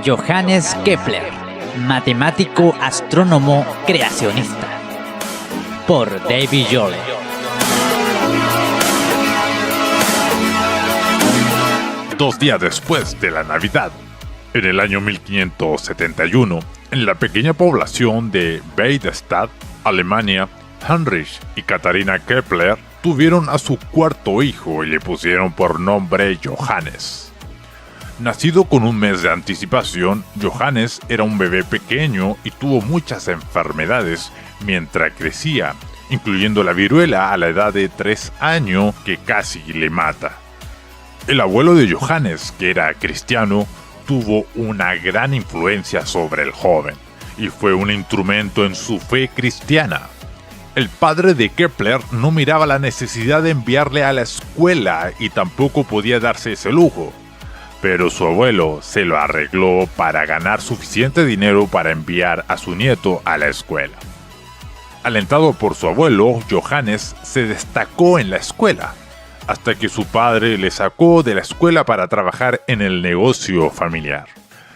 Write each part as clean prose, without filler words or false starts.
Johannes Kepler, matemático, astrónomo, creacionista. Por David Jolle. 2 días después de la Navidad, en el año 1571, en la pequeña población de Weidstadt, Alemania, Heinrich y Katharina Kepler tuvieron a su cuarto hijo y le pusieron por nombre Johannes. Nacido con un mes de anticipación, Johannes era un bebé pequeño y tuvo muchas enfermedades mientras crecía, incluyendo la viruela a la edad de 3 años que casi le mata. El abuelo de Johannes, que era cristiano, tuvo una gran influencia sobre el joven y fue un instrumento en su fe cristiana. El padre de Kepler no miraba la necesidad de enviarle a la escuela y tampoco podía darse ese lujo, pero su abuelo se lo arregló para ganar suficiente dinero para enviar a su nieto a la escuela. Alentado por su abuelo, Johannes se destacó en la escuela, hasta que su padre le sacó de la escuela para trabajar en el negocio familiar.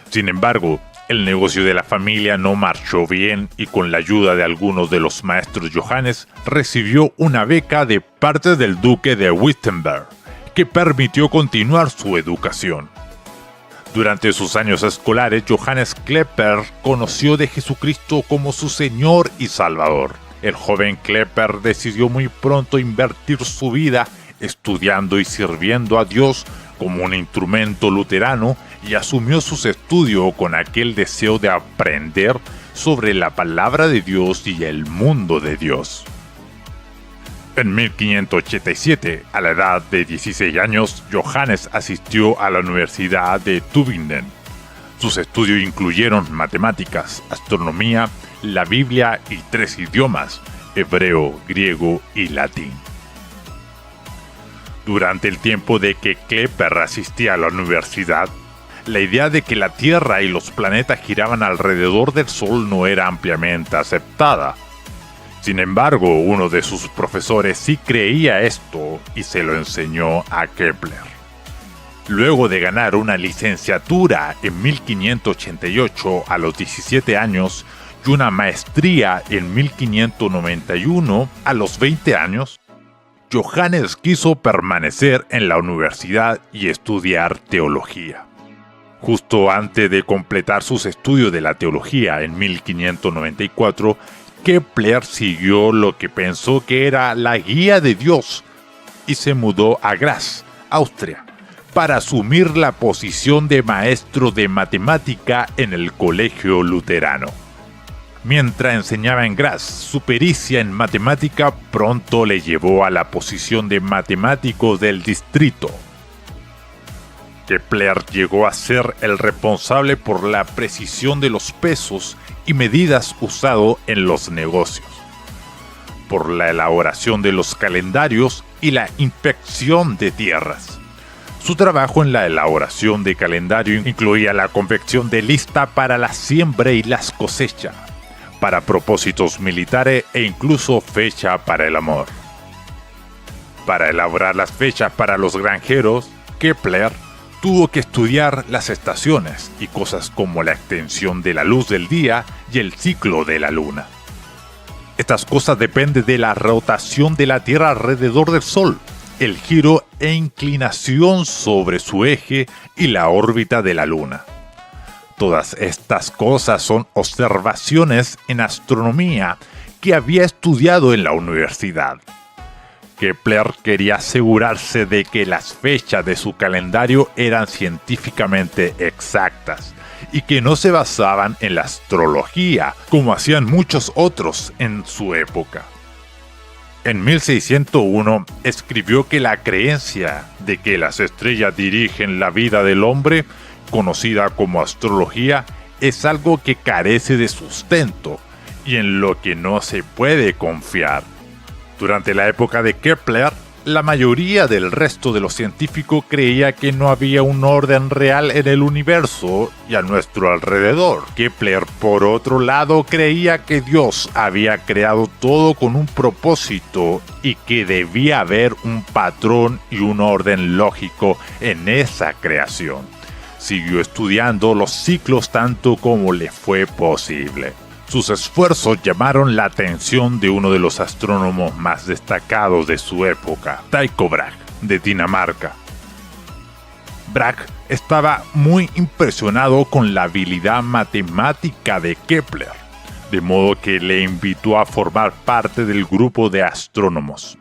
Sin embargo, el negocio de la familia no marchó bien y con la ayuda de algunos de los maestros, Johannes recibió una beca de parte del duque de Wittenberg, que permitió continuar su educación. Durante sus años escolares, Johannes Kepler conoció de Jesucristo como su Señor y Salvador. El joven Kepler decidió muy pronto invertir su vida estudiando y sirviendo a Dios como un instrumento luterano y asumió sus estudios con aquel deseo de aprender sobre la palabra de Dios y el mundo de Dios. En 1587, a la edad de 16 años, Johannes asistió a la Universidad de Tübingen. Sus estudios incluyeron matemáticas, astronomía, la Biblia y 3 idiomas, hebreo, griego y latín. Durante el tiempo de que Kepler asistía a la universidad, la idea de que la Tierra y los planetas giraban alrededor del Sol no era ampliamente aceptada. Sin embargo, uno de sus profesores sí creía esto y se lo enseñó a Kepler. Luego de ganar una licenciatura en 1588 a los 17 años y una maestría en 1591 a los 20 años, Johannes quiso permanecer en la universidad y estudiar teología. Justo antes de completar sus estudios de la teología en 1594, Kepler siguió lo que pensó que era la guía de Dios y se mudó a Graz, Austria, para asumir la posición de maestro de matemática en el colegio luterano. Mientras enseñaba en Graz, su pericia en matemática pronto le llevó a la posición de matemático del distrito. Kepler llegó a ser el responsable por la precisión de los pesos y medidas usados en los negocios, por la elaboración de los calendarios y la inspección de tierras. Su trabajo en la elaboración de calendario incluía la confección de lista para la siembra y las cosechas, para propósitos militares e incluso fecha para el amor. Para elaborar las fechas para los granjeros, Kepler tuvo que estudiar las estaciones y cosas como la extensión de la luz del día y el ciclo de la luna. Estas cosas dependen de la rotación de la Tierra alrededor del Sol, el giro e inclinación sobre su eje y la órbita de la luna. Todas estas cosas son observaciones en astronomía que había estudiado en la universidad. Kepler quería asegurarse de que las fechas de su calendario eran científicamente exactas y que no se basaban en la astrología, como hacían muchos otros en su época. En 1601 escribió que la creencia de que las estrellas dirigen la vida del hombre, conocida como astrología, es algo que carece de sustento y en lo que no se puede confiar. Durante la época de Kepler, la mayoría del resto de los científicos creía que no había un orden real en el universo y a nuestro alrededor. Kepler, por otro lado, creía que Dios había creado todo con un propósito y que debía haber un patrón y un orden lógico en esa creación. siguió estudiando los ciclos tanto como le fue posible. Sus esfuerzos llamaron la atención de uno de los astrónomos más destacados de su época, Tycho Brahe, de Dinamarca. Brahe estaba muy impresionado con la habilidad matemática de Kepler, de modo que le invitó a formar parte del grupo de astrónomos.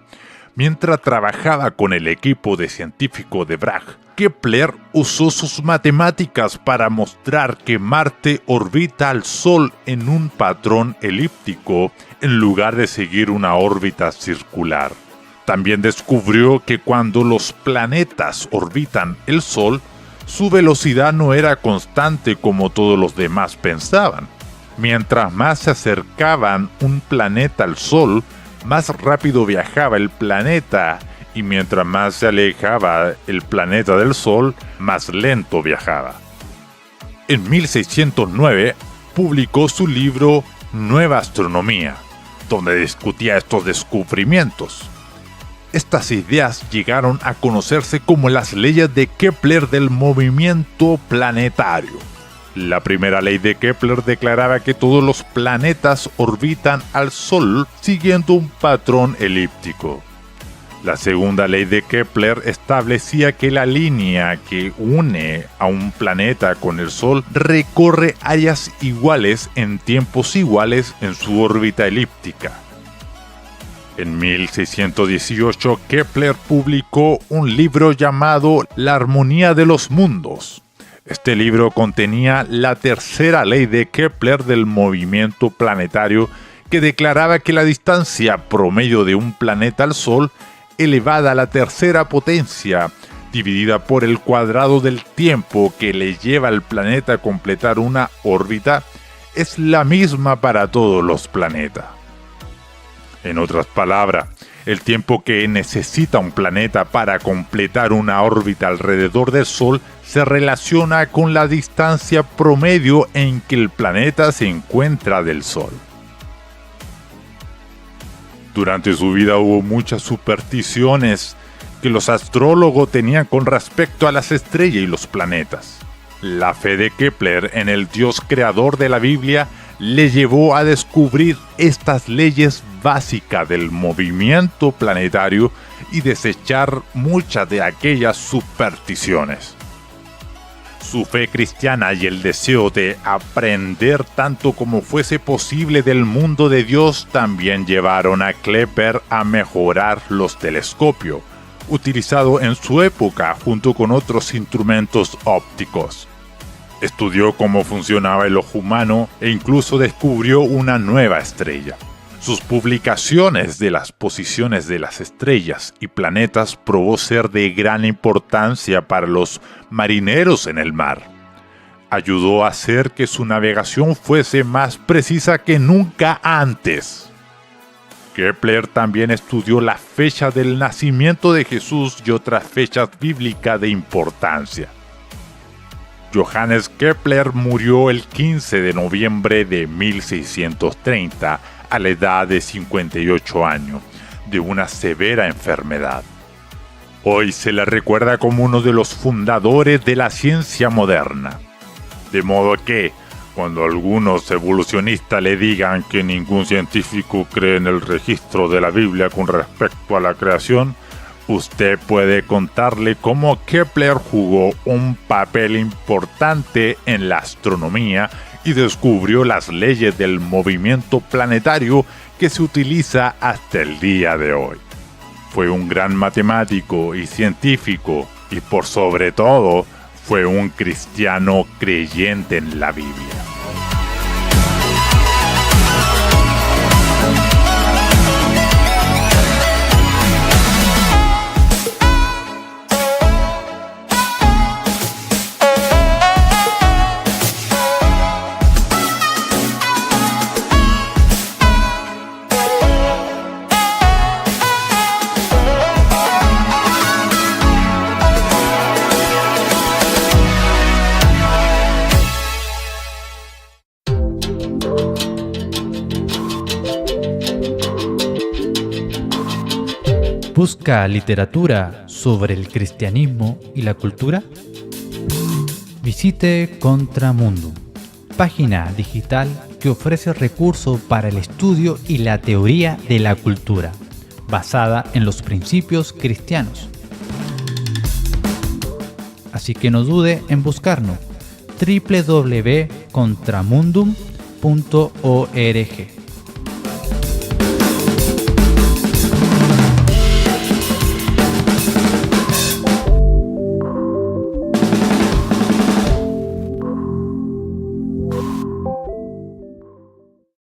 Mientras trabajaba con el equipo de científicos de Brahe, Kepler usó sus matemáticas para mostrar que Marte orbita al Sol en un patrón elíptico en lugar de seguir una órbita circular. También descubrió que cuando los planetas orbitan el Sol, su velocidad no era constante como todos los demás pensaban. Mientras más se acercaban un planeta al Sol, más rápido viajaba el planeta, y mientras más se alejaba el planeta del Sol, más lento viajaba. En 1609 publicó su libro Nueva Astronomía, donde discutía estos descubrimientos. Estas ideas llegaron a conocerse como las leyes de Kepler del movimiento planetario. La primera ley de Kepler declaraba que todos los planetas orbitan al Sol siguiendo un patrón elíptico. La segunda ley de Kepler establecía que la línea que une a un planeta con el Sol recorre áreas iguales en tiempos iguales en su órbita elíptica. En 1618, Kepler publicó un libro llamado La Armonía de los Mundos. Este libro contenía la tercera ley de Kepler del movimiento planetario, que declaraba que la distancia promedio de un planeta al Sol elevada a la tercera potencia, dividida por el cuadrado del tiempo que le lleva al planeta a completar una órbita, es la misma para todos los planetas. En otras palabras, el tiempo que necesita un planeta para completar una órbita alrededor del Sol se relaciona con la distancia promedio en que el planeta se encuentra del Sol. Durante su vida hubo muchas supersticiones que los astrólogos tenían con respecto a las estrellas y los planetas. La fe de Kepler en el Dios creador de la Biblia le llevó a descubrir estas leyes básicas del movimiento planetario y desechar muchas de aquellas supersticiones. Su fe cristiana y el deseo de aprender tanto como fuese posible del mundo de Dios también llevaron a Kepler a mejorar los telescopios, utilizados en su época junto con otros instrumentos ópticos. Estudió cómo funcionaba el ojo humano e incluso descubrió una nueva estrella. Sus publicaciones de las posiciones de las estrellas y planetas probó ser de gran importancia para los marineros en el mar. Ayudó a hacer que su navegación fuese más precisa que nunca antes. Kepler también estudió la fecha del nacimiento de Jesús y otras fechas bíblicas de importancia. Johannes Kepler murió el 15 de noviembre de 1630 a la edad de 58 años, de una severa enfermedad. Hoy se le recuerda como uno de los fundadores de la ciencia moderna. De modo que, cuando algunos evolucionistas le digan que ningún científico cree en el registro de la Biblia con respecto a la creación, usted puede contarle cómo Kepler jugó un papel importante en la astronomía y descubrió las leyes del movimiento planetario que se utiliza hasta el día de hoy. Fue un gran matemático y científico y por sobre todo fue un cristiano creyente en la Biblia. ¿Busca literatura sobre el cristianismo y la cultura? Visite Contramundum, página digital que ofrece recursos para el estudio y la teoría de la cultura, basada en los principios cristianos. Así que no dude en buscarnos www.contramundum.org.